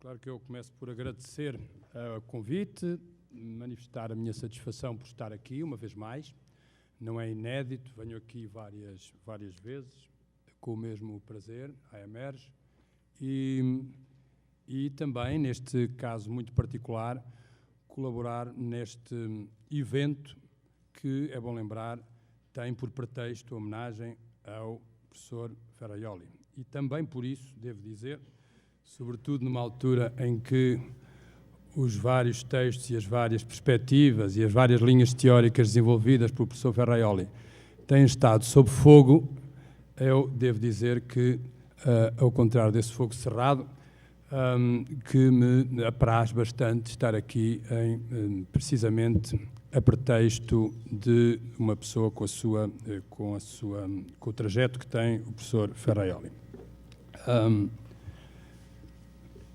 Claro que eu começo por agradecer o convite, manifestar a minha satisfação por estar aqui uma vez mais. Não é inédito, venho aqui várias vezes, com o mesmo prazer, à Emerge, e também, neste caso muito particular, colaborar neste evento que, é bom lembrar, tem por pretexto a homenagem ao professor Ferraioli. E também por isso, devo dizer, sobretudo numa altura em que os vários textos e as várias perspectivas e as várias linhas teóricas desenvolvidas pelo professor Ferraioli têm estado sob fogo, eu devo dizer que, ao contrário desse fogo cerrado, que me apraz bastante estar aqui precisamente a pretexto de uma pessoa com o trajeto que tem o professor Ferraioli.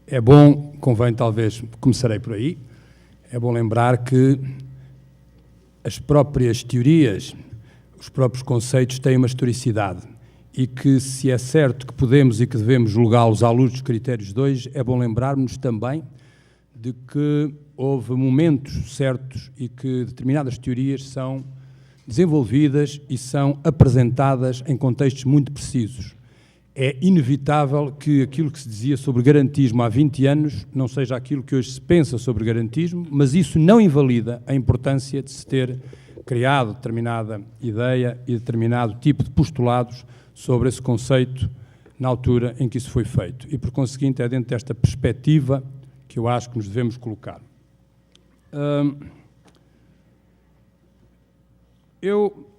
É bom, convém talvez, começarei por aí, é bom lembrar que as próprias teorias, os próprios conceitos têm uma historicidade e que, se é certo que podemos e que devemos julgá-los à luz dos critérios de hoje, é bom lembrarmos também de que houve momentos certos e que determinadas teorias são desenvolvidas e são apresentadas em contextos muito precisos. É inevitável que aquilo que se dizia sobre garantismo há 20 anos não seja aquilo que hoje se pensa sobre garantismo, mas isso não invalida a importância de se ter criado determinada ideia e determinado tipo de postulados sobre esse conceito na altura em que isso foi feito. E, por conseguinte, é dentro desta perspectiva que eu acho que nos devemos colocar. Eu,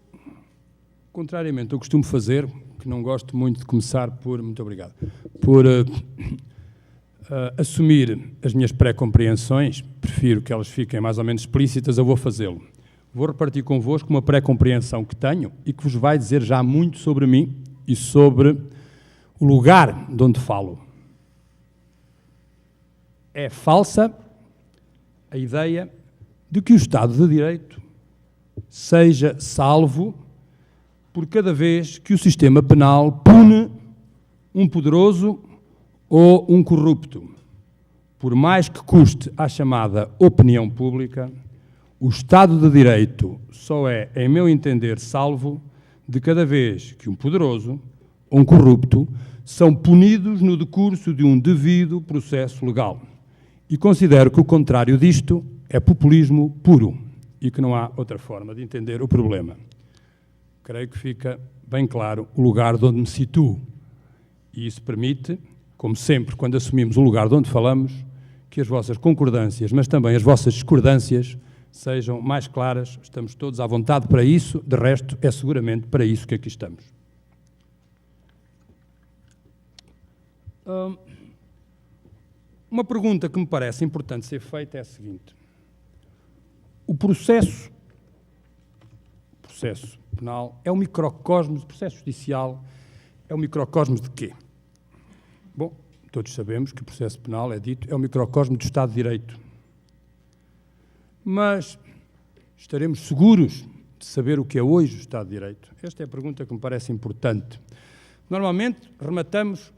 contrariamente ao que costumo fazer, que não gosto muito de começar por, muito obrigado, por assumir as minhas pré-compreensões, prefiro que elas fiquem mais ou menos explícitas, eu vou fazê-lo. Vou repartir convosco uma pré-compreensão que tenho e que vos vai dizer já muito sobre mim e sobre o lugar de onde falo. É falsa a ideia de que o Estado de Direito seja salvo por cada vez que o sistema penal pune um poderoso ou um corrupto. Por mais que custe à chamada opinião pública, o Estado de Direito só é, em meu entender, salvo de cada vez que um poderoso ou um corrupto são punidos no decurso de um devido processo legal. E considero que o contrário disto é populismo puro e que não há outra forma de entender o problema. Creio que fica bem claro o lugar de onde me situo. E isso permite, como sempre, quando assumimos o lugar de onde falamos, que as vossas concordâncias, mas também as vossas discordâncias, sejam mais claras. Estamos todos à vontade para isso, de resto, é seguramente para isso que aqui estamos. Uma pergunta que me parece importante ser feita é a seguinte. O processo penal é um microcosmos, o processo judicial é um microcosmos de quê? Bom, todos sabemos que o processo penal, é dito, é um microcosmo do Estado de Direito. Mas estaremos seguros de saber o que é hoje o Estado de Direito? Esta é a pergunta que me parece importante. Normalmente, rematamos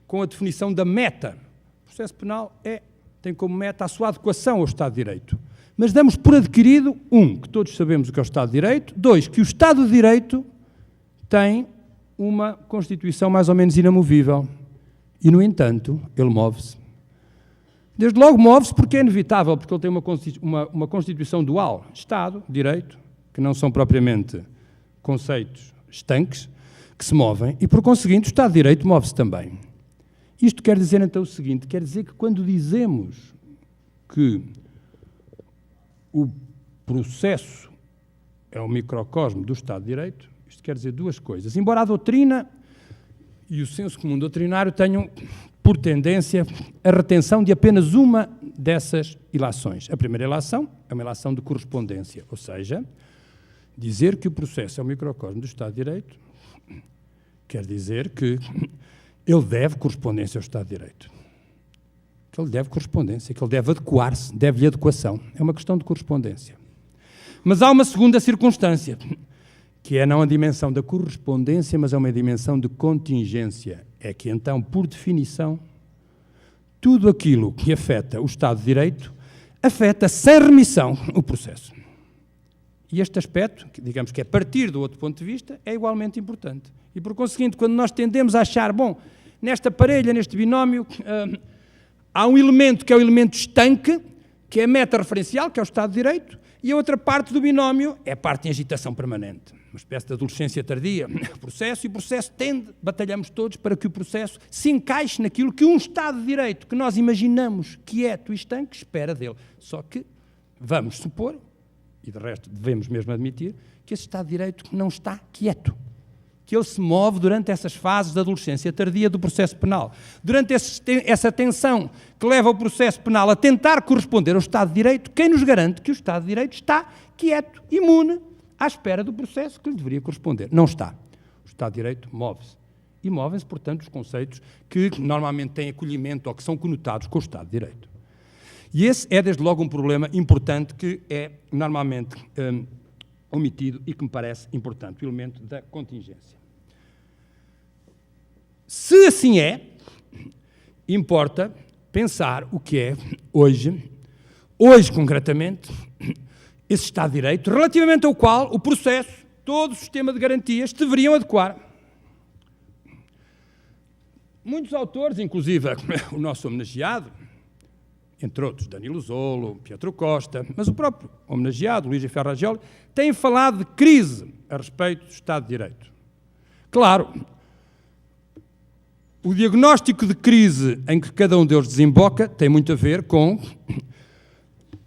com a definição da meta. O processo penal tem como meta a sua adequação ao Estado de Direito. Mas damos por adquirido, que todos sabemos o que é o Estado de Direito, que o Estado de Direito tem uma Constituição mais ou menos inamovível. E, no entanto, ele move-se. Desde logo move-se porque é inevitável, porque ele tem uma Constituição dual, Estado, Direito, que não são propriamente conceitos estanques, que se movem, e, por conseguinte, o Estado de Direito move-se também. Isto quer dizer, então, o seguinte, quer dizer que quando dizemos que o processo é o microcosmo do Estado de Direito, isto quer dizer duas coisas. Embora a doutrina e o senso comum doutrinário tenham, por tendência, a retenção de apenas uma dessas ilações. A primeira ilação é uma ilação de correspondência, ou seja, dizer que o processo é o microcosmo do Estado de Direito quer dizer que ele deve correspondência ao Estado de Direito. Que ele deve correspondência, que ele deve adequar-se, deve-lhe adequação. É uma questão de correspondência. Mas há uma segunda circunstância, que é não a dimensão da correspondência, mas é uma dimensão de contingência. É que, então, por definição, tudo aquilo que afeta o Estado de Direito afeta sem remissão o processo. E este aspecto, que digamos que é partir do outro ponto de vista, é igualmente importante. E, por conseguinte, quando nós tendemos a achar, bom, nesta parelha, neste binómio, há um elemento que é o elemento estanque, que é a meta-referencial, que é o Estado de Direito, e a outra parte do binómio é a parte em agitação permanente. Uma espécie de adolescência tardia, o processo, e o processo tende, batalhamos todos para que o processo se encaixe naquilo que um Estado de Direito que nós imaginamos quieto e estanque espera dele. Só que vamos supor, e de resto devemos mesmo admitir, que esse Estado de Direito não está quieto, que ele se move durante essas fases da adolescência tardia do processo penal, durante essa tensão que leva o processo penal a tentar corresponder ao Estado de Direito. Quem nos garante que o Estado de Direito está quieto, imune, à espera do processo que lhe deveria corresponder? Não está. O Estado de Direito move-se. E movem-se, portanto, os conceitos que normalmente têm acolhimento ou que são conotados com o Estado de Direito. E esse é, desde logo, um problema importante que é normalmente omitido e que me parece importante, o elemento da contingência. Se assim é, importa pensar o que é hoje concretamente, esse Estado de Direito, relativamente ao qual o processo, todo o sistema de garantias deveriam adequar. Muitos autores, inclusive o nosso homenageado, entre outros, Danilo Zolo, Pietro Costa, mas o próprio homenageado, Luigi Ferrajoli, têm falado de crise a respeito do Estado de Direito. Claro, o diagnóstico de crise em que cada um deles desemboca tem muito a ver com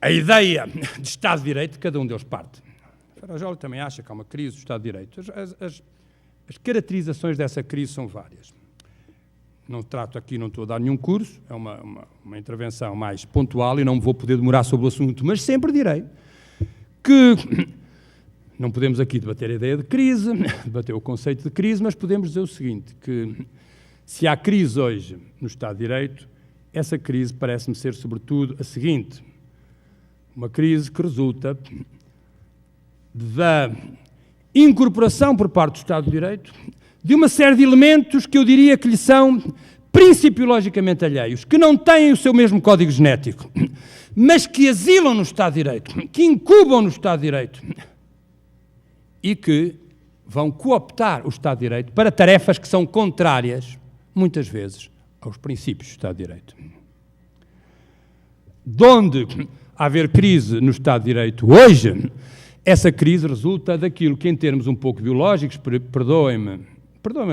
a ideia de Estado de Direito de cada um deles parte. Ferrajoli também acha que há uma crise do Estado de Direito. As caracterizações dessa crise são várias. Não trato aqui, não estou a dar nenhum curso, é uma intervenção mais pontual e não me vou poder demorar sobre o assunto, mas sempre direi que não podemos aqui debater a ideia de crise, debater o conceito de crise, mas podemos dizer o seguinte, que se há crise hoje no Estado de Direito, essa crise parece-me ser, sobretudo, a seguinte: uma crise que resulta da incorporação por parte do Estado de Direito de uma série de elementos que eu diria que lhe são principiologicamente alheios, que não têm o seu mesmo código genético, mas que asilam no Estado de Direito, que incubam no Estado de Direito e que vão cooptar o Estado de Direito para tarefas que são contrárias, muitas vezes, aos princípios do Estado de Direito. De onde haver crise no Estado de Direito hoje, essa crise resulta daquilo que, em termos um pouco biológicos, perdoem-me,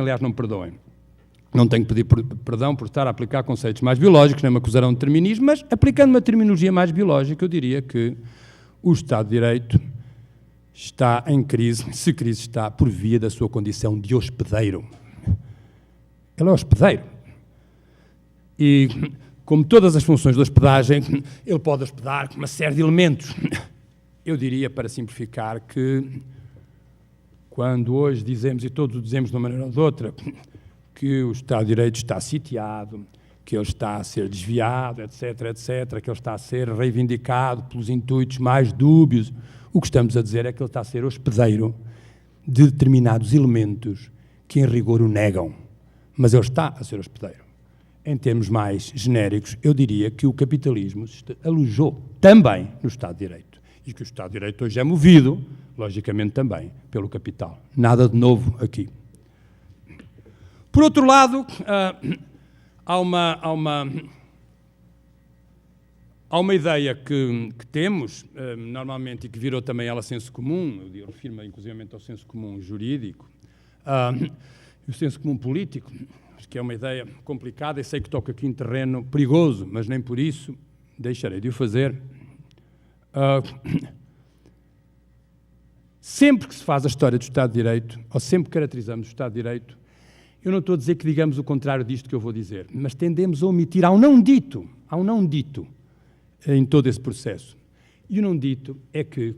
aliás, não me perdoem, não tenho que pedir perdão por estar a aplicar conceitos mais biológicos, nem me acusarão de determinismo, mas aplicando uma terminologia mais biológica, eu diria que o Estado de Direito está em crise, se crise está, por via da sua condição de hospedeiro. Ele é hospedeiro. E, como todas as funções de hospedagem, ele pode hospedar uma série de elementos. Eu diria, para simplificar, que quando hoje dizemos, e todos dizemos de uma maneira ou de outra, que o Estado de Direito está sitiado, que ele está a ser desviado, etc., etc., que ele está a ser reivindicado pelos intuitos mais dúbios, o que estamos a dizer é que ele está a ser hospedeiro de determinados elementos que, em rigor, o negam. Mas ele está a ser hospedeiro. Em termos mais genéricos, eu diria que o capitalismo se alojou também no Estado de Direito. E que o Estado de Direito hoje é movido, logicamente também, pelo capital. Nada de novo aqui. Por outro lado, há uma ideia que temos, normalmente, e que virou também ela senso comum, eu refiro-me inclusivamente ao senso comum jurídico, e o senso comum político, acho que é uma ideia complicada e sei que toco aqui em terreno perigoso, mas nem por isso deixarei de o fazer. Sempre que se faz a história do Estado de Direito, ou sempre que caracterizamos o Estado de Direito, eu não estou a dizer que digamos o contrário disto que eu vou dizer, mas tendemos a omitir, há um não dito em todo esse processo. E o não dito é que,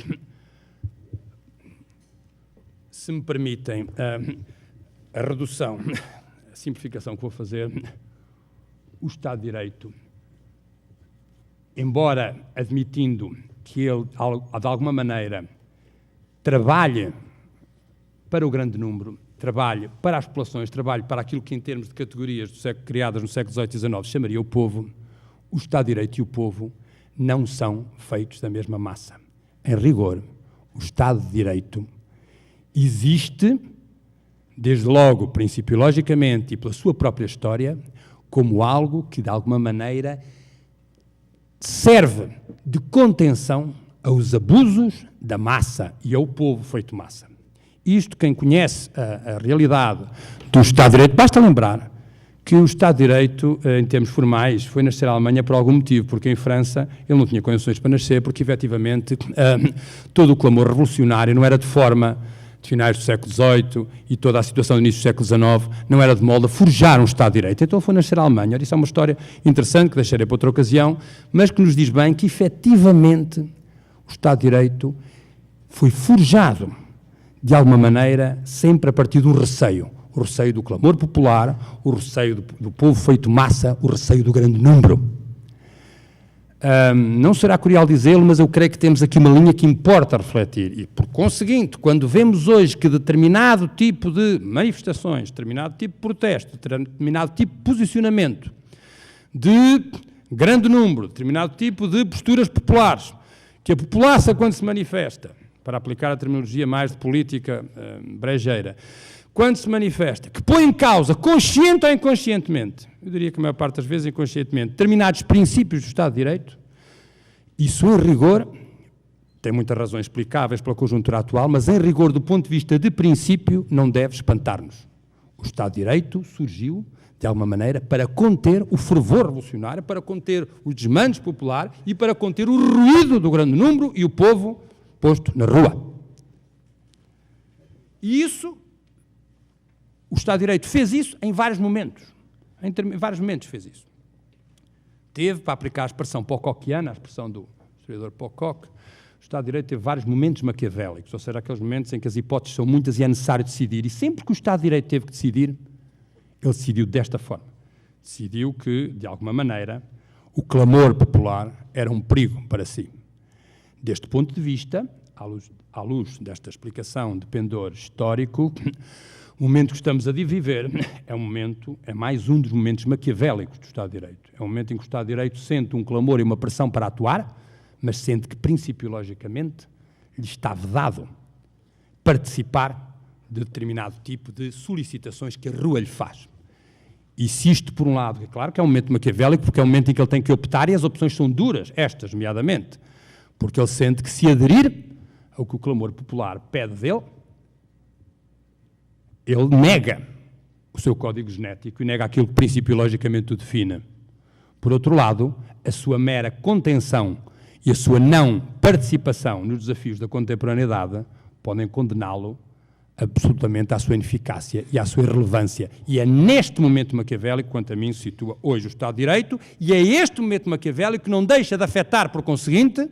se me permitem a redução, a simplificação que vou fazer, o Estado de Direito, embora admitindo que ele, de alguma maneira, trabalhe para o grande número, trabalhe para as populações, trabalhe para aquilo que, em termos de categorias criadas no século XVIII e XIX, chamaria o povo o Estado de Direito e o povo não são feitos da mesma massa. Em rigor, o Estado de Direito existe, desde logo, principiologicamente e pela sua própria história, como algo que, de alguma maneira, serve de contenção aos abusos da massa e ao povo feito massa. Isto, quem conhece a realidade do Estado de Direito, basta lembrar que o Estado de Direito, em termos formais, foi nascer na Alemanha por algum motivo, porque em França ele não tinha condições para nascer, porque, efetivamente, todo o clamor revolucionário não era de forma de finais do século XVIII e toda a situação do início do século XIX não era de molde a forjar um Estado de Direito. Então ele foi nascer na Alemanha. Isso é uma história interessante, que deixarei para outra ocasião, mas que nos diz bem que, efetivamente, o Estado de Direito foi forjado, de alguma maneira, sempre a partir do receio. O receio do clamor popular, o receio do povo feito massa, o receio do grande número. Não será curial dizê-lo, mas eu creio que temos aqui uma linha que importa refletir. E, por conseguinte, quando vemos hoje que determinado tipo de manifestações, determinado tipo de protesto, determinado tipo de posicionamento de grande número, determinado tipo de posturas populares, que a população, quando se manifesta, para aplicar a terminologia mais de política brejeira, quando se manifesta, que põe em causa, consciente ou inconscientemente, eu diria que a maior parte das vezes inconscientemente, determinados princípios do Estado de Direito, isso em rigor, tem muitas razões explicáveis pela conjuntura atual, mas em rigor do ponto de vista de princípio, não deve espantar-nos. O Estado de Direito surgiu, de alguma maneira, para conter o fervor revolucionário, para conter os desmandos popular e para conter o ruído do grande número e o povo posto na rua. E isso, o Estado de Direito fez isso em vários momentos. Em vários momentos fez isso. Teve, para aplicar a expressão pocockiana, a expressão do historiador Pocock, o Estado de Direito teve vários momentos maquiavélicos, ou seja, aqueles momentos em que as hipóteses são muitas e é necessário decidir. E sempre que o Estado de Direito teve que decidir, ele decidiu desta forma. Decidiu que, de alguma maneira, o clamor popular era um perigo para si. Deste ponto de vista, à luz desta explicação de pendor histórico, o momento que estamos a viver é mais um dos momentos maquiavélicos do Estado de Direito. É um momento em que o Estado de Direito sente um clamor e uma pressão para atuar, mas sente que, principiologicamente, lhe está vedado participar de determinado tipo de solicitações que a rua lhe faz. E se isto, por um lado, é claro que é um momento maquiavélico, porque é um momento em que ele tem que optar, e as opções são duras, estas, nomeadamente, porque ele sente que, se aderir ao que o clamor popular pede dele, ele nega o seu código genético e nega aquilo que principiologicamente o define. Por outro lado, a sua mera contenção e a sua não participação nos desafios da contemporaneidade podem condená-lo absolutamente à sua ineficácia e à sua irrelevância. E é neste momento maquiavélico, quanto a mim, se situa hoje o Estado de Direito, e é este momento maquiavélico que não deixa de afetar, por conseguinte,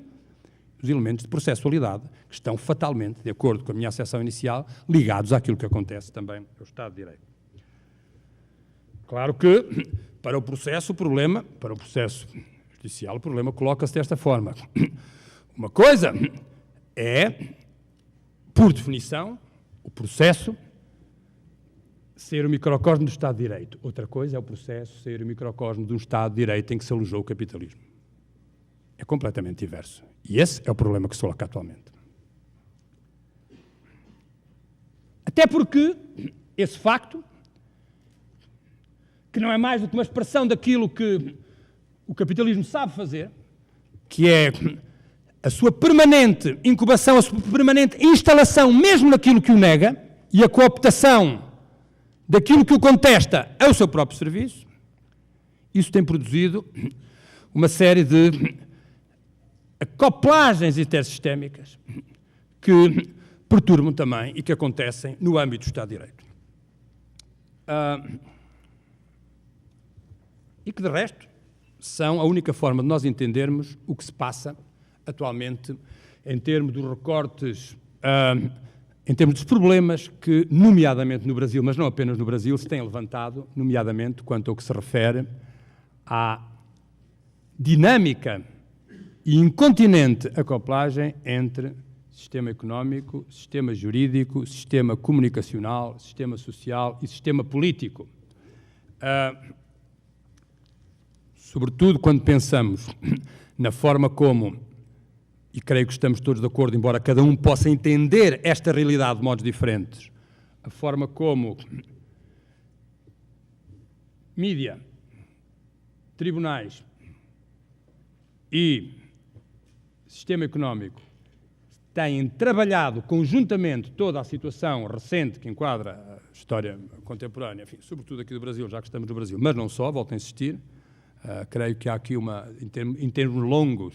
os elementos de processualidade que estão fatalmente, de acordo com a minha acessão inicial, ligados àquilo que acontece também no Estado de Direito. Claro que, para o processo judicial, o problema coloca-se desta forma. Uma coisa é, por definição, o processo ser o microcosmo do Estado de Direito. Outra coisa é o processo ser o microcosmo de um Estado de Direito em que se alojou o capitalismo. É completamente diverso. E esse é o problema que se coloca atualmente. Até porque esse facto, que não é mais do que uma expressão daquilo que o capitalismo sabe fazer, que é a sua permanente incubação, a sua permanente instalação, mesmo naquilo que o nega, e a cooptação daquilo que o contesta ao seu próprio serviço, isso tem produzido uma série de acoplagens intersistémicas que perturbam também e que acontecem no âmbito do Estado de Direito. E que, de resto, são a única forma de nós entendermos o que se passa atualmente em termos dos recortes, em termos dos problemas que, nomeadamente no Brasil, mas não apenas no Brasil, se têm levantado, nomeadamente quanto ao que se refere à dinâmica e incontinente acoplagem entre sistema económico, sistema jurídico, sistema comunicacional, sistema social e sistema político. sobretudo quando pensamos na forma como, e creio que estamos todos de acordo, embora cada um possa entender esta realidade de modos diferentes, a forma como mídia, tribunais e sistema económico têm trabalhado conjuntamente toda a situação recente que enquadra a história contemporânea, enfim, sobretudo aqui do Brasil, já que estamos no Brasil, mas não só, volto a insistir, creio que há aqui em termos longos,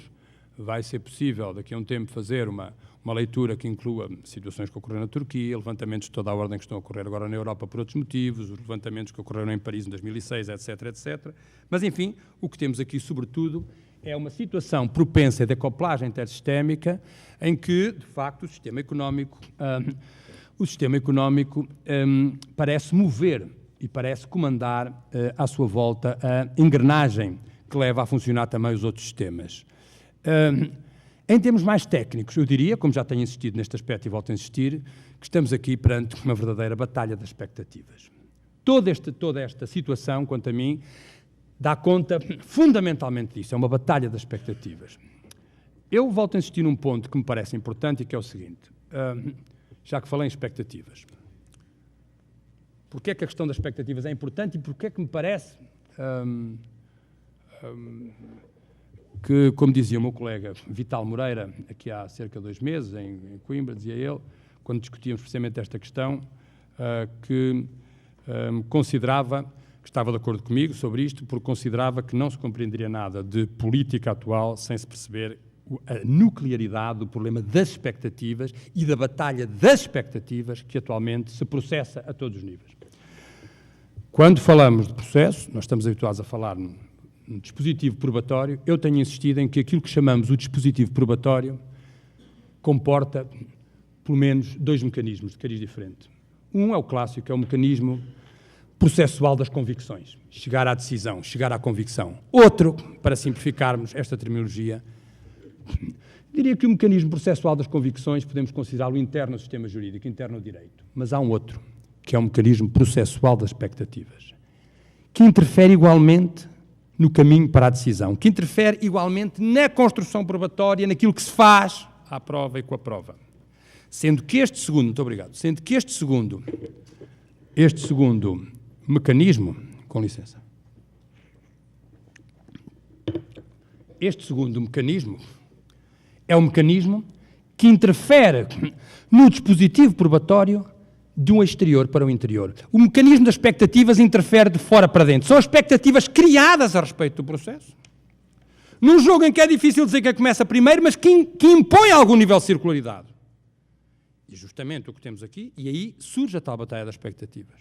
vai ser possível daqui a um tempo fazer uma leitura que inclua situações que ocorreram na Turquia, levantamentos de toda a ordem que estão a ocorrer agora na Europa por outros motivos, os levantamentos que ocorreram em Paris em 2006, etc., etc. Mas, enfim, o que temos aqui, sobretudo, é uma situação propensa de acoplagem intersistémica em que, de facto, o sistema económico parece mover e parece comandar à sua volta a engrenagem que leva a funcionar também os outros sistemas. Em termos mais técnicos, eu diria, como já tenho insistido neste aspecto e volto a insistir, que estamos aqui perante uma verdadeira batalha das expectativas. Toda esta situação, quanto a mim, dá conta fundamentalmente disso, é uma batalha das expectativas. Eu volto a insistir num ponto que me parece importante e que é o seguinte, já que falei em expectativas. Porquê é que a questão das expectativas é importante e porquê é que me parece que, como dizia o meu colega Vital Moreira, aqui há cerca de 2 meses, em Coimbra, dizia ele, quando discutíamos precisamente esta questão, que considerava, que estava de acordo comigo sobre isto, porque considerava que não se compreenderia nada de política atual sem se perceber a nuclearidade do problema das expectativas e da batalha das expectativas que atualmente se processa a todos os níveis. Quando falamos de processo, nós estamos habituados a falar no dispositivo probatório, eu tenho insistido em que aquilo que chamamos o dispositivo probatório comporta, pelo menos, 2 mecanismos de cariz diferente. Um é o clássico, é o mecanismo processual das convicções, chegar à decisão, chegar à convicção. Outro, para simplificarmos esta terminologia, diria que o mecanismo processual das convicções podemos considerá-lo interno ao sistema jurídico, interno ao direito, mas há um outro, que é o mecanismo processual das expectativas, que interfere igualmente no caminho para a decisão, que interfere igualmente na construção probatória, naquilo que se faz à prova e com a prova. Sendo que este segundo, muito obrigado, sendo que este segundo mecanismo, com licença, este segundo mecanismo é um mecanismo que interfere no dispositivo probatório de um exterior para o interior. O mecanismo das expectativas interfere de fora para dentro. São expectativas criadas a respeito do processo. Num jogo em que é difícil dizer quem começa primeiro, mas que impõe algum nível de circularidade. E justamente o que temos aqui, e aí surge a tal batalha das expectativas.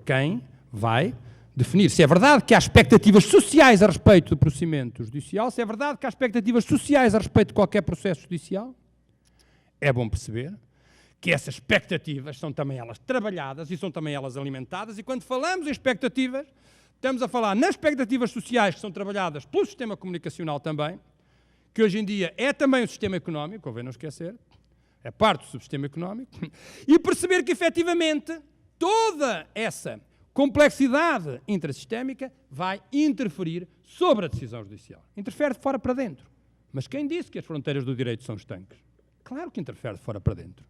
Quem vai definir se é verdade que há expectativas sociais a respeito do procedimento judicial, se é verdade que há expectativas sociais a respeito de qualquer processo judicial, é bom perceber que essas expectativas são também elas trabalhadas e são também elas alimentadas, e quando falamos em expectativas, estamos a falar nas expectativas sociais que são trabalhadas pelo sistema comunicacional também, que hoje em dia é também o sistema económico, convém não esquecer, é parte do subsistema económico, e perceber que efetivamente toda essa complexidade intrasistémica vai interferir sobre a decisão judicial. Interfere de fora para dentro. Mas quem disse que as fronteiras do direito são estanques? Claro que interfere de fora para dentro.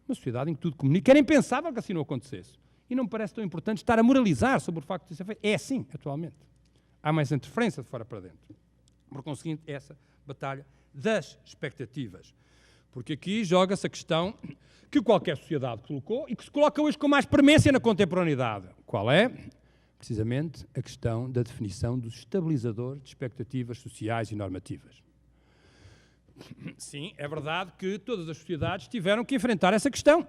Uma sociedade em que tudo comunica. Era impensável que assim não acontecesse. E não me parece tão importante estar a moralizar sobre o facto de isso ser feito. É assim, atualmente. Há mais interferência de fora para dentro. Por conseguinte, essa batalha das expectativas. Porque aqui joga-se a questão que qualquer sociedade colocou e que se coloca hoje com mais premência na contemporaneidade. Qual é? Precisamente a questão da definição do estabilizador de expectativas sociais e normativas. Sim, é verdade que todas as sociedades tiveram que enfrentar essa questão.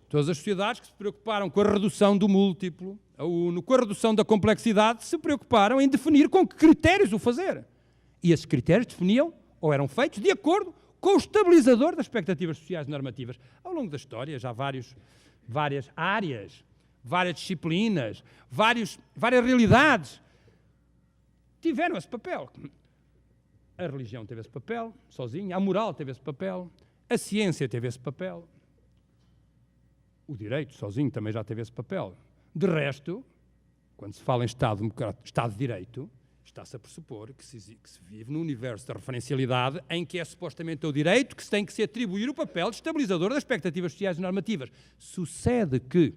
Todas as sociedades que se preocuparam com a redução do múltiplo, a UNO, com a redução da complexidade, se preocuparam em definir com que critérios o fazer. E esses critérios definiam, ou eram feitos, de acordo com o estabilizador das expectativas sociais e normativas. Ao longo da história, já várias áreas, várias disciplinas, várias realidades tiveram esse papel. A religião teve esse papel, sozinha, a moral teve esse papel, a ciência teve esse papel, o direito, sozinho, também já teve esse papel. De resto, quando se fala em Estado de Direito, está-se a pressupor que se vive num universo da referencialidade em que é supostamente o direito que se tem que se atribuir o papel de estabilizador das expectativas sociais e normativas. Sucede que,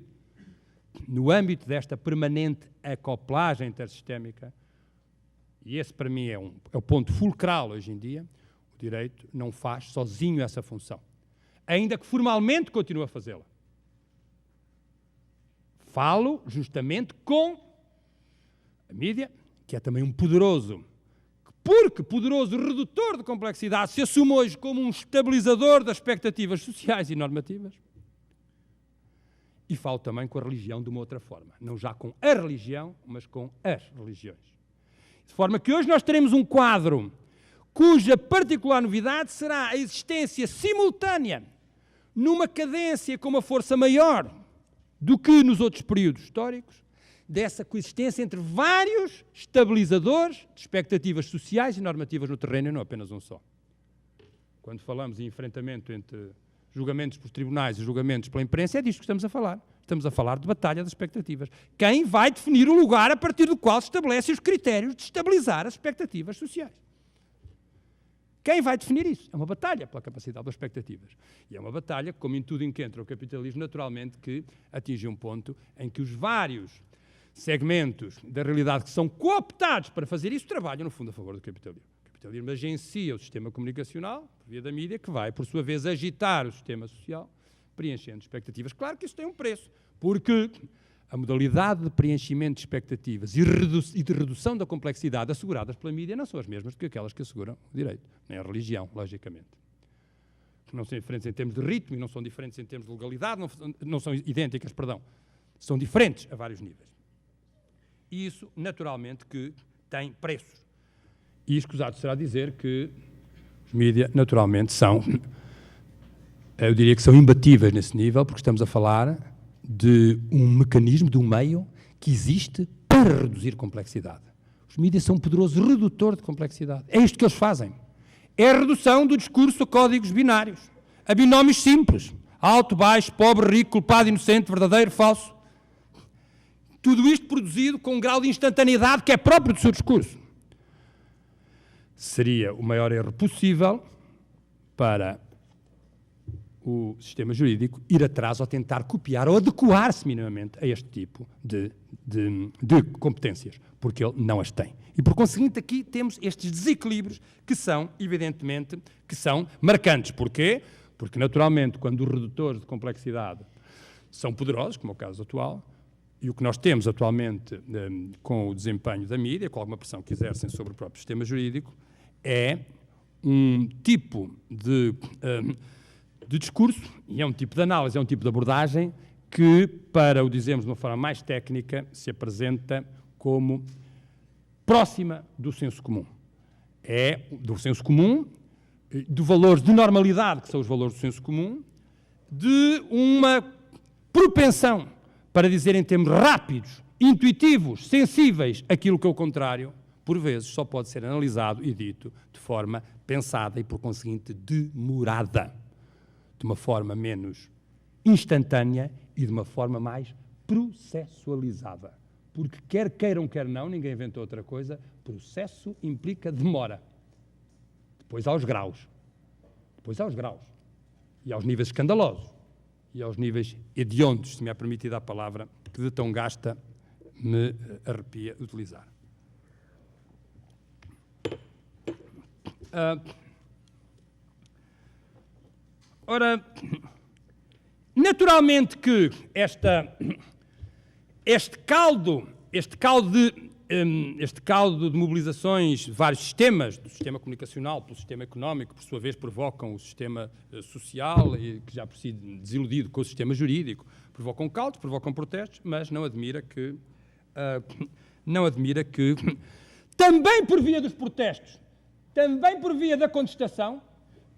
no âmbito desta permanente acoplagem intersistémica, e esse para mim é o ponto fulcral hoje em dia, o direito não faz sozinho essa função, ainda que formalmente continue a fazê-la. Falo justamente com a mídia, que é também um poderoso, porque poderoso redutor de complexidade, se assume hoje como um estabilizador das expectativas sociais e normativas. E falo também com a religião de uma outra forma, não já com a religião, mas com as religiões. De forma que hoje nós teremos um quadro cuja particular novidade será a existência simultânea, numa cadência com uma força maior do que nos outros períodos históricos, dessa coexistência entre vários estabilizadores de expectativas sociais e normativas no terreno, e não apenas um só. Quando falamos em enfrentamento entre julgamentos por tribunais e julgamentos pela imprensa, é disto que estamos a falar. Estamos a falar de batalha das expectativas. Quem vai definir o lugar a partir do qual se estabelecem os critérios de estabilizar as expectativas sociais? Quem vai definir isso? É uma batalha pela capacidade das expectativas. E é uma batalha, como em tudo em que entra o capitalismo, naturalmente, que atinge um ponto em que os vários segmentos da realidade que são cooptados para fazer isso trabalham, no fundo, a favor do capitalismo. O capitalismo agencia o sistema comunicacional, por via da mídia, que vai, por sua vez, agitar o sistema social, preenchendo expectativas. Claro que isso tem um preço, porque a modalidade de preenchimento de expectativas e de redução da complexidade asseguradas pela mídia não são as mesmas do que aquelas que asseguram o direito, nem a religião, logicamente. Não são diferentes em termos de ritmo e não são diferentes em termos de legalidade, não são idênticas, perdão. São diferentes a vários níveis. E isso, naturalmente, que tem preços. E escusado será dizer que os mídias, naturalmente, são, eu diria que são imbatíveis nesse nível, porque estamos a falar de um mecanismo, de um meio que existe para reduzir complexidade. Os mídias são um poderoso redutor de complexidade. É isto que eles fazem. É a redução do discurso a códigos binários, a binómios simples, alto, baixo, pobre, rico, culpado, inocente, verdadeiro, falso. Tudo isto produzido com um grau de instantaneidade que é próprio do seu discurso. Seria o maior erro possível para o sistema jurídico ir atrás ou tentar copiar ou adequar-se minimamente a este tipo de competências, porque ele não as tem. E, por conseguinte, aqui temos estes desequilíbrios que são, evidentemente, que são marcantes. Porquê? Porque, naturalmente, quando os redutores de complexidade são poderosos, como é o caso atual, e o que nós temos atualmente com o desempenho da mídia, com alguma pressão que exercem sobre o próprio sistema jurídico, é um tipo de discurso, e é um tipo de análise, é um tipo de abordagem que, para o dizermos de uma forma mais técnica, se apresenta como próxima do senso comum. É do senso comum, de valores de normalidade, que são os valores do senso comum, de uma propensão para dizer em termos rápidos, intuitivos, sensíveis, aquilo que é o contrário, por vezes só pode ser analisado e dito de forma pensada e, por conseguinte, demorada. De uma forma menos instantânea e de uma forma mais processualizada. Porque quer queiram, quer não, ninguém inventou outra coisa, processo implica demora. Depois há os graus. E aos níveis escandalosos. E aos níveis hediondos, se me é permitida a palavra, que de tão gasta me arrepia utilizar. Ora, naturalmente que este caldo de mobilizações de vários sistemas, do sistema comunicacional pelo sistema económico, por sua vez provocam o sistema social, e que já por si desiludido com o sistema jurídico, provocam caldos, provocam protestos, mas não admira que também por via dos protestos, também por via da contestação,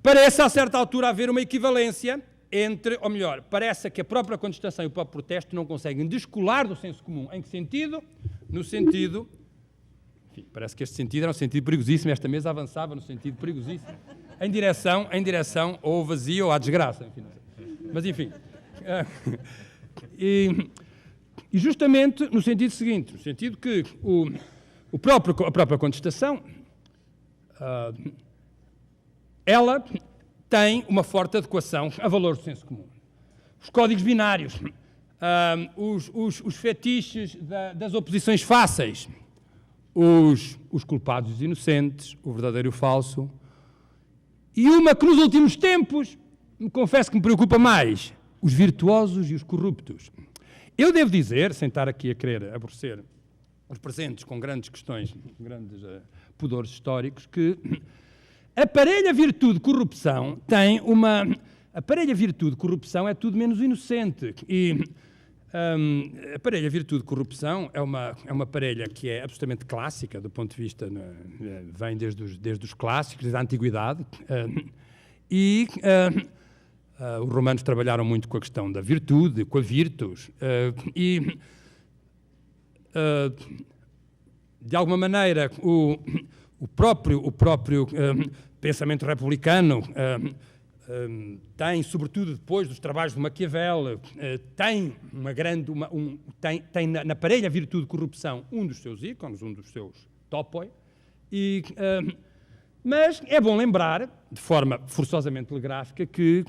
parece a certa altura haver uma equivalência entre, ou melhor, parece que a própria contestação e o próprio protesto não conseguem descolar do senso comum. Em que sentido? No sentido... Enfim, parece que este sentido era um sentido perigosíssimo, esta mesa avançava no sentido perigosíssimo, em direção ou ao vazio ou à desgraça. Enfim, não sei. Mas, enfim... E justamente no sentido seguinte, no sentido que a própria contestação, ela tem uma forte adequação a valores do senso comum. Os códigos binários, os fetiches das oposições fáceis, os culpados e os inocentes, o verdadeiro e o falso, e uma que nos últimos tempos, me confesso que me preocupa mais, os virtuosos e os corruptos. Eu devo dizer, sem estar aqui a querer aborrecer os presentes com grandes questões, grandes pudores históricos, que a parelha virtude-corrupção tem uma... A parelha virtude-corrupção é tudo menos inocente. E a parelha virtude-corrupção é uma parelha que é absolutamente clássica, do ponto de vista... vem desde os clássicos, desde a antiguidade. Os romanos trabalharam muito com a questão da virtude, com a virtus, de alguma maneira, o próprio pensamento republicano tem, sobretudo depois dos trabalhos de Maquiavel, tem na parelha virtude-corrupção um dos seus ícones, um dos seus topoi, mas é bom lembrar, de forma forçosamente telegráfica, que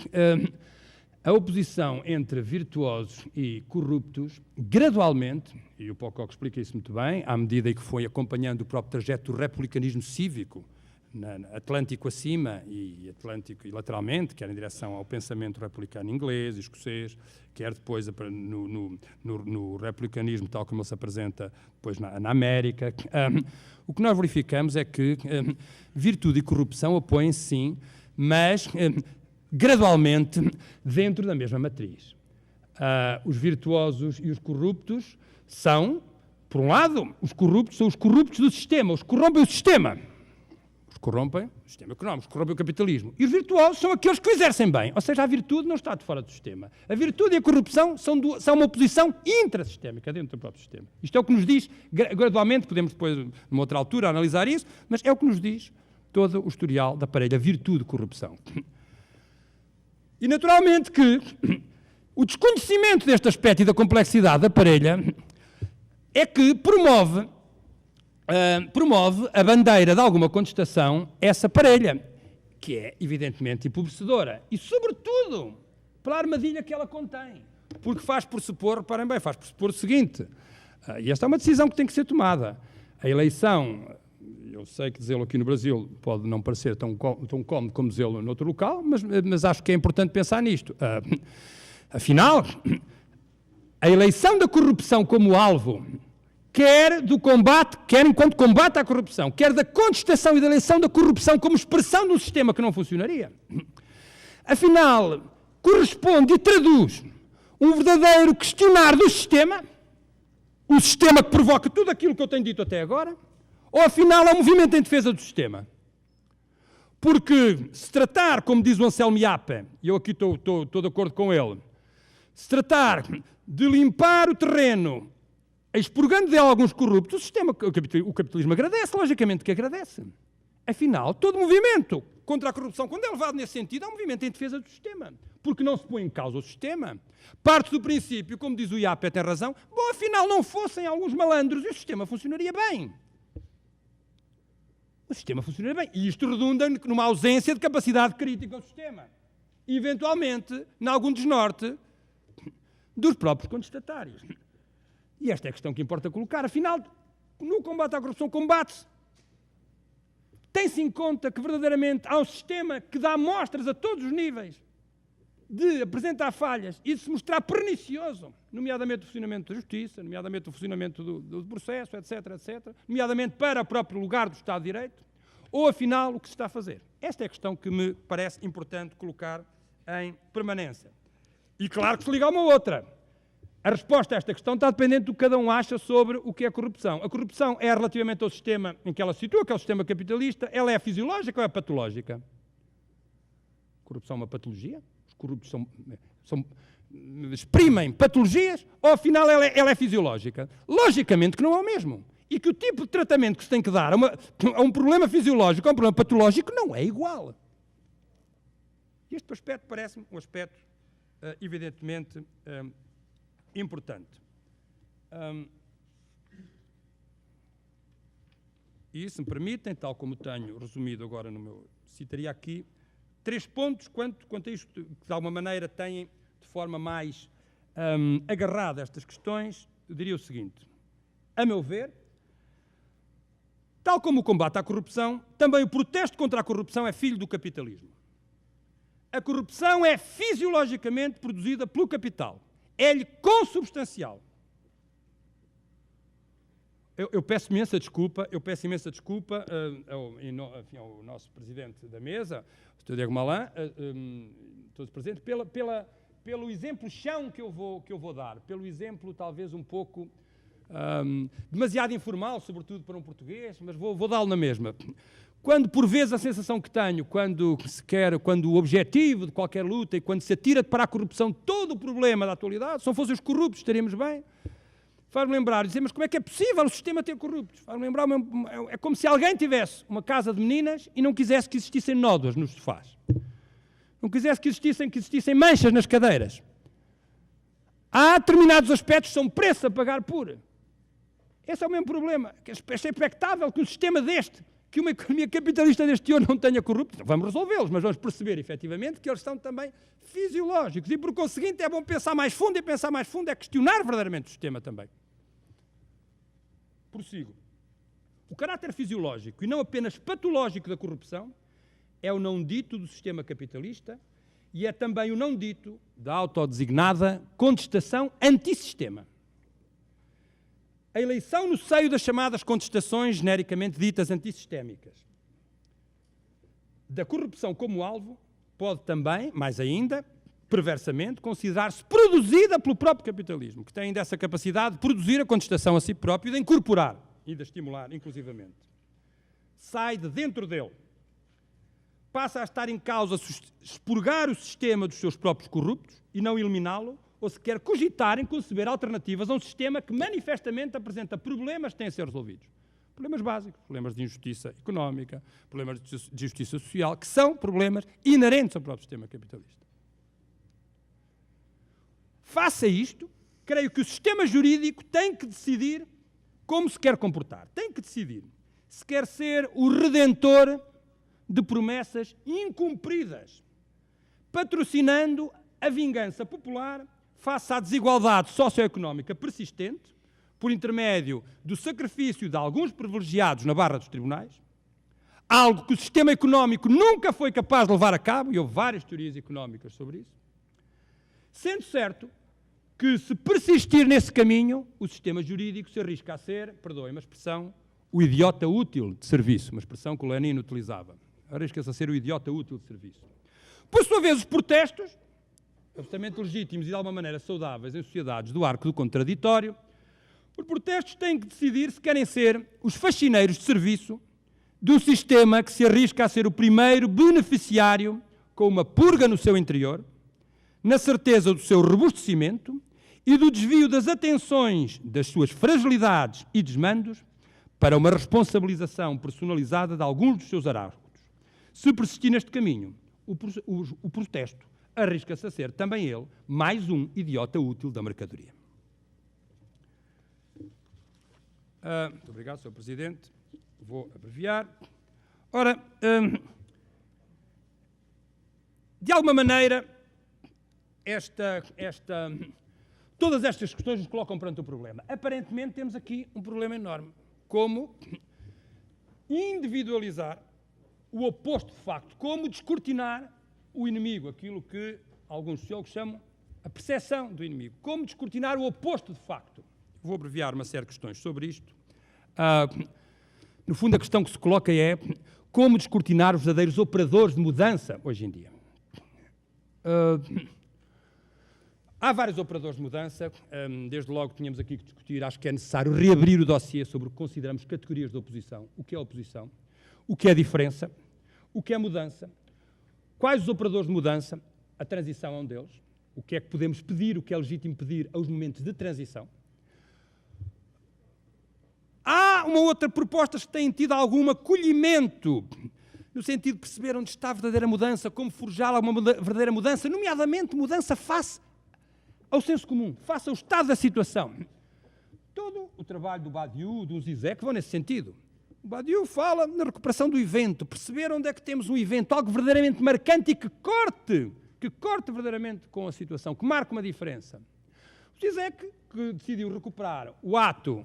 a oposição entre virtuosos e corruptos, gradualmente, e o Pocock explica isso muito bem, à medida que foi acompanhando o próprio trajeto do republicanismo cívico, Atlântico acima e Atlântico e lateralmente, quer em direção ao pensamento republicano inglês, escocês, quer depois no republicanismo tal como ele se apresenta depois na América. O que nós verificamos é que virtude e corrupção apoiam-se sim, mas gradualmente dentro da mesma matriz. Os virtuosos e os corruptos são, por um lado, os corruptos são os corruptos do sistema, os que corrompem o sistema. Corrompem o sistema económico, corrompem o capitalismo. E os virtuosos são aqueles que o exercem bem. Ou seja, a virtude não está de fora do sistema. A virtude e a corrupção são uma oposição intrasistémica dentro do próprio sistema. Isto é o que nos diz, gradualmente, podemos depois, numa outra altura, analisar isso, mas é o que nos diz todo o historial da parelha virtude-corrupção. E, naturalmente, que o desconhecimento deste aspecto e da complexidade da parelha é que promove a bandeira de alguma contestação essa parelha, que é evidentemente empobrecedora e, sobretudo, pela armadilha que ela contém, porque faz pressupor, reparem bem, faz pressupor o seguinte, e esta é uma decisão que tem que ser tomada, a eleição, eu sei que dizê-lo aqui no Brasil pode não parecer tão cómodo como dizê-lo noutro local, mas acho que é importante pensar nisto. Afinal, a eleição da corrupção como alvo, quer do combate, quer enquanto combate à corrupção, quer da contestação e da eleição da corrupção como expressão de um sistema que não funcionaria. Afinal, corresponde e traduz um verdadeiro questionar do sistema, o sistema que provoca tudo aquilo que eu tenho dito até agora, ou afinal é um movimento em defesa do sistema? Porque se tratar, como diz o Anselmo Iappa, e eu aqui estou de acordo com ele, se tratar de limpar o terreno expurgando dela alguns corruptos, o sistema, o capitalismo agradece, logicamente que agradece. Afinal, todo movimento contra a corrupção, quando é levado nesse sentido, é um movimento em defesa do sistema. Porque não se põe em causa o sistema. Parte do princípio, como diz o Iappa, tem razão, bom, afinal, não fossem alguns malandros e o sistema funcionaria bem. O sistema funcionaria bem. E isto redunda numa ausência de capacidade crítica ao sistema. E, eventualmente, em algum desnorte dos próprios contestatários. E esta é a questão que importa colocar. Afinal, no combate à corrupção, combate-se. Tem-se em conta que, verdadeiramente, há um sistema que dá amostras a todos os níveis de apresentar falhas e de se mostrar pernicioso, nomeadamente o funcionamento da justiça, nomeadamente o funcionamento do processo, etc., etc., nomeadamente para o próprio lugar do Estado de Direito, ou, afinal, o que se está a fazer. Esta é a questão que me parece importante colocar em permanência. E, claro que se liga a uma outra. A resposta a esta questão está dependente do que cada um acha sobre o que é corrupção. A corrupção é relativamente ao sistema em que ela se situa, que é o sistema capitalista, ela é fisiológica ou é patológica? A corrupção é uma patologia? Os corruptos exprimem patologias ou afinal ela é fisiológica? Logicamente que não é o mesmo. E que o tipo de tratamento que se tem que dar a um problema fisiológico, a um problema patológico, não é igual. Este aspecto parece-me um aspecto evidentemente importante. E, se me permitem, tal como tenho resumido agora no meu... Citaria aqui 3 pontos quanto a isto, que de alguma maneira têm, de forma mais agarrada estas questões. Eu diria o seguinte: a meu ver, tal como o combate à corrupção, também o protesto contra a corrupção é filho do capitalismo. A corrupção é fisiologicamente produzida pelo capital. É-lhe consubstancial. Eu peço imensa desculpa ao nosso presidente da mesa, o Sr. Diego Malan, todos presentes, pelo exemplo chão que eu vou dar, pelo exemplo talvez um pouco demasiado informal, sobretudo para um português, mas vou dá-lo na mesma. Quando, por vezes, a sensação que tenho, quando o objetivo de qualquer luta e quando se atira para a corrupção todo o problema da atualidade, se não fossem os corruptos, estaríamos bem, faz-me lembrar, dizer, mas como é que é possível o sistema ter corruptos? Faz-me lembrar, é como se alguém tivesse uma casa de meninas e não quisesse que existissem nódoas nos sofás. Não quisesse que existissem manchas nas cadeiras. Há determinados aspectos que são preços a pagar por. Esse é o mesmo problema. É expectável que um sistema deste, que uma economia capitalista deste ano não tenha corruptos. Vamos resolvê-los, mas vamos perceber, efetivamente, que eles são também fisiológicos. E, por conseguinte, é bom pensar mais fundo, e pensar mais fundo é questionar verdadeiramente o sistema também. Prossigo. O caráter fisiológico e não apenas patológico da corrupção é o não dito do sistema capitalista e é também o não dito da autodesignada contestação antissistema. A eleição no seio das chamadas contestações genericamente ditas antissistémicas da corrupção como alvo pode também, mais ainda, perversamente, considerar-se produzida pelo próprio capitalismo, que tem ainda essa capacidade de produzir a contestação a si próprio e de incorporar e de estimular, inclusivamente. Sai de dentro dele. Passa a estar em causa expurgar o sistema dos seus próprios corruptos e não eliminá-lo, ou sequer cogitar em conceber alternativas a um sistema que manifestamente apresenta problemas que têm a ser resolvidos. Problemas básicos, problemas de injustiça económica, problemas de justiça social, que são problemas inerentes ao próprio sistema capitalista. Face a isto, creio que o sistema jurídico tem que decidir como se quer comportar. Tem que decidir se quer ser o redentor de promessas incumpridas, patrocinando a vingança popular face à desigualdade socioeconómica persistente, por intermédio do sacrifício de alguns privilegiados na barra dos tribunais, algo que o sistema económico nunca foi capaz de levar a cabo, e houve várias teorias económicas sobre isso, sendo certo que, se persistir nesse caminho, o sistema jurídico se arrisca a ser, perdoem-me a expressão, o idiota útil de serviço, uma expressão que o Lenin utilizava. Arrisca-se a ser o idiota útil de serviço. Por sua vez, os protestos, absolutamente legítimos e de alguma maneira saudáveis em sociedades do arco do contraditório, os protestos têm que decidir se querem ser os faxineiros de serviço de um sistema que se arrisca a ser o primeiro beneficiário com uma purga no seu interior, na certeza do seu robustecimento e do desvio das atenções das suas fragilidades e desmandos para uma responsabilização personalizada de alguns dos seus arautos. Se persistir neste caminho, o protesto arrisca-se a ser também ele mais um idiota útil da mercadoria. Muito obrigado, Sr. Presidente. Vou abreviar. Ora, de alguma maneira, todas estas questões nos colocam perante o problema. Aparentemente temos aqui um problema enorme. Como individualizar o oposto de facto, como descortinar o inimigo, aquilo que alguns sociólogos chamam a percepção do inimigo, como descortinar o oposto de facto. Vou abreviar uma série de questões sobre isto. No fundo, a questão que se coloca é como descortinar os verdadeiros operadores de mudança hoje em dia. Há vários operadores de mudança, desde logo tínhamos aqui que discutir, acho que é necessário reabrir o dossiê sobre o que consideramos categorias de oposição, o que é oposição, o que é diferença, o que é mudança, quais os operadores de mudança, a transição é um deles, o que é que podemos pedir, o que é legítimo pedir aos momentos de transição. Há uma outra proposta que tem tido algum acolhimento, no sentido de perceber onde está a verdadeira mudança, como forjá-la uma verdadeira mudança, nomeadamente mudança face ao senso comum, face ao estado da situação. Todo o trabalho do Badiou, do Zizek, vão nesse sentido. O Badiou fala na recuperação do evento, perceber onde é que temos um evento, algo verdadeiramente marcante e que corte verdadeiramente com a situação, que marque uma diferença. O Zizek, que decidiu recuperar o ato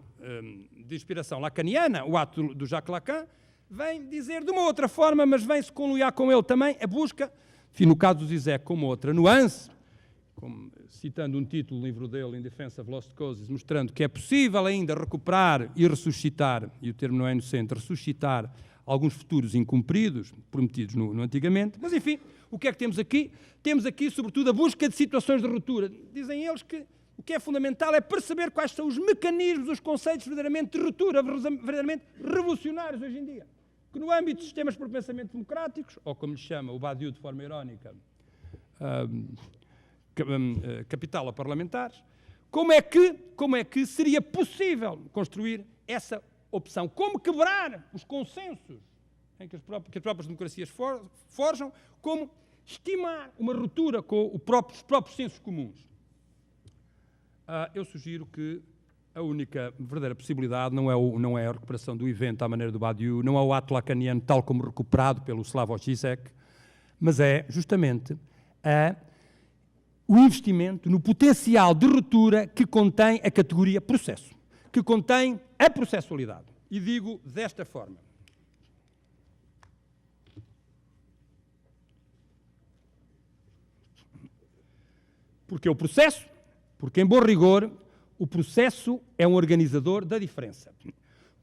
de inspiração lacaniana, o ato do Jacques Lacan, vem dizer de uma outra forma, mas vem-se conluiar com ele também, a busca, enfim, no caso do Zizek, como outra nuance, como, citando um título do livro dele, In Defense of Lost Causes, mostrando que é possível ainda recuperar e ressuscitar, e o termo não é inocente, ressuscitar alguns futuros incumpridos, prometidos no antigamente, mas enfim, o que é que temos aqui? Temos aqui, sobretudo, a busca de situações de ruptura. Dizem eles que o que é fundamental é perceber quais são os mecanismos, os conceitos verdadeiramente de ruptura, verdadeiramente revolucionários hoje em dia. Que no âmbito de sistemas por pensamento democráticos, ou como lhe chama o Badiou de forma irónica, capital a parlamentares, como é que seria possível construir essa opção? Como quebrar os consensos em que as próprias democracias forjam, como estimar uma ruptura com os próprios sensos comuns? Eu sugiro que a única verdadeira possibilidade não é a recuperação do evento à maneira do Badiou, não é o ato lacaniano tal como recuperado pelo Slavoj Žižek, mas é justamente o investimento no potencial de ruptura que contém a categoria processo, que contém a processualidade. E digo desta forma. Porque em bom rigor, o processo é um organizador da diferença.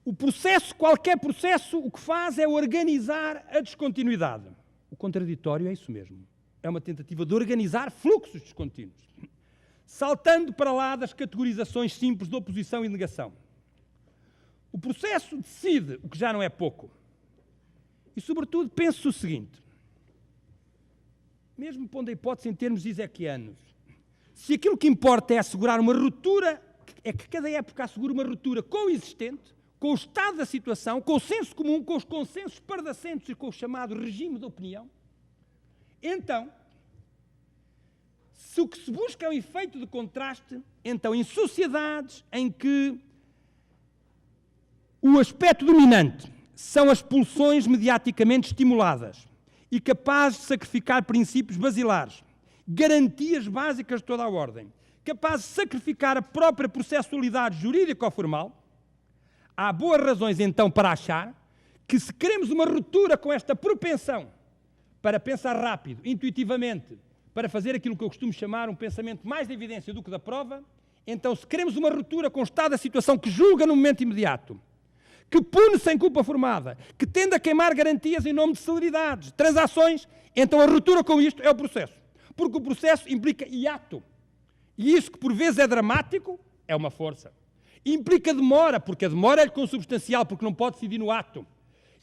O processo, qualquer processo, o que faz é organizar a descontinuidade. O contraditório é isso mesmo. É uma tentativa de organizar fluxos descontínuos, saltando para lá das categorizações simples de oposição e negação. O processo decide, o que já não é pouco. E, sobretudo, pense o seguinte, mesmo pondo a hipótese em termos zizekianos, se aquilo que importa é assegurar uma ruptura, é que cada época assegura uma ruptura com o existente, com o estado da situação, com o senso comum, com os consensos pardacentes e com o chamado regime de opinião, então, se o que se busca é um efeito de contraste, então em sociedades em que o aspecto dominante são as pulsões mediaticamente estimuladas e capazes de sacrificar princípios basilares, garantias básicas de toda a ordem, capazes de sacrificar a própria processualidade jurídico-formal, há boas razões então para achar que se queremos uma ruptura com esta propensão para pensar rápido, intuitivamente, para fazer aquilo que eu costumo chamar um pensamento mais de evidência do que da prova, então se queremos uma ruptura com o estado da situação que julga no momento imediato, que pune sem culpa formada, que tende a queimar garantias em nome de celeridades, transações, então a ruptura com isto é o processo. Porque o processo implica hiato. E isso que por vezes é dramático, é uma força. Implica demora, porque a demora é consubstancial, porque não pode decidir no ato.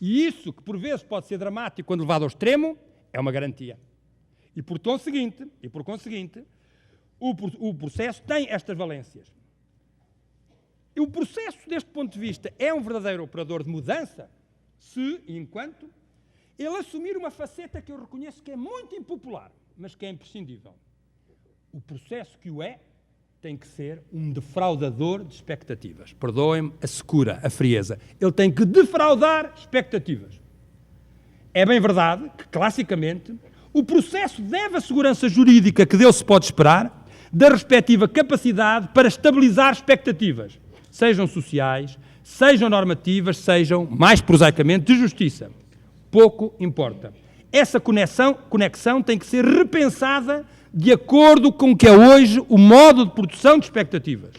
E isso que por vezes pode ser dramático quando levado ao extremo, é uma garantia. E por conseguinte, o processo tem estas valências. E o processo, deste ponto de vista, é um verdadeiro operador de mudança se, enquanto, ele assumir uma faceta que eu reconheço que é muito impopular, mas que é imprescindível. O processo que o é tem que ser um defraudador de expectativas. Perdoem-me a secura, a frieza. Ele tem que defraudar expectativas. É bem verdade que, classicamente, o processo deve a segurança jurídica que dele se pode esperar da respectiva capacidade para estabilizar expectativas, sejam sociais, sejam normativas, sejam, mais prosaicamente, de justiça. Pouco importa. Essa conexão tem que ser repensada de acordo com o que é hoje o modo de produção de expectativas.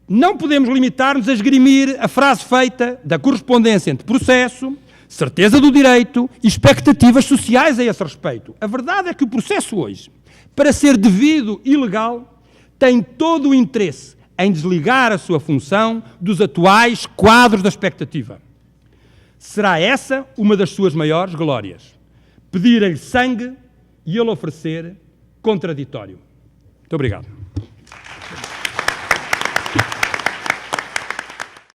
Não podemos limitar-nos a esgrimir a frase feita da correspondência entre processo, certeza do direito e expectativas sociais a esse respeito. A verdade é que o processo hoje, para ser devido e legal, tem todo o interesse em desligar a sua função dos atuais quadros da expectativa. Será essa uma das suas maiores glórias. Pedir-lhe sangue e ele oferecer contraditório. Muito obrigado.